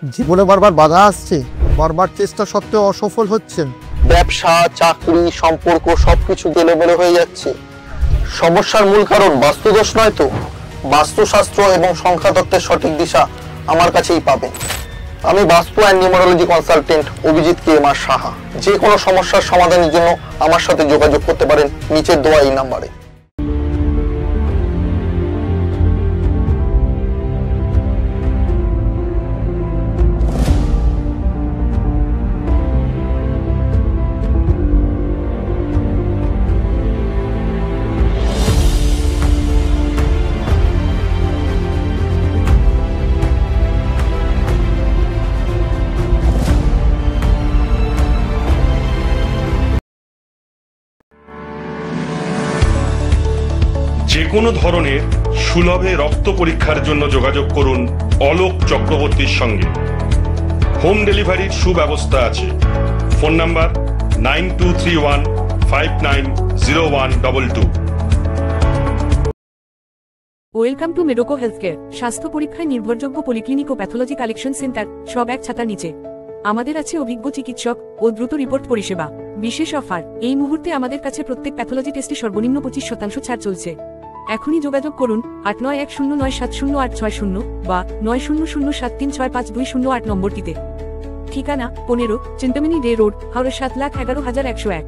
জীবনে বারবার বাধা আসছে, বারবার চেষ্টা সত্ত্বেও অসফল হচ্ছেন। ব্যবসা, চাকরি, সম্পর্ক সবকিছু এলোমেলো হয়ে যাচ্ছে। সমস্যার মূল কারণ বাস্তুদোষ নয় তো? বাস্তুশাস্ত্র এবং সংখ্যাতত্ত্বের সঠিক দিশা আমার কাছেই পাবেন। আমি বাস্তু and numerology consultant Abhijit KMR Saha. যে কোনো সমস্যার সমাধানের জন্য আমার সাথে যোগাযোগ করতে পারেন নিচের দেওয়া এই নাম্বারে। যে কোনো ধরনের সুলভে রক্ত পরীক্ষার জন্য যোগাযোগ করুন অলোক চক্রবর্তীর সঙ্গে। হোম ডেলিভারির সুব্যবস্থা আছে। Phone number 9231590122। Welcome to মেডোকো healthcare. স্বাস্থ্য পরীক্ষায় নির্ভরযোগ্য পলিক্লিনিক ও প্যাথোলজি কালেকশন সেন্টার, সব এক ছাতার নিচে। আমাদের আছে অভিজ্ঞ চিকিৎসক ও দ্রুত রিপোর্ট পরিষেবা। বিশেষ অফার, এই মুহূর্তে আমাদের কাছে প্রত্যেক প্যাথোলজি টেস্টে সর্বনিম্ন 25% ছাড় চলছে। এখনই যোগাযোগ করুন 8910970860 বা 9007365208 নম্বরটিতে। ঠিকানা 15 চিন্তামণি ডে রোড, হাওড়া 7,11,101।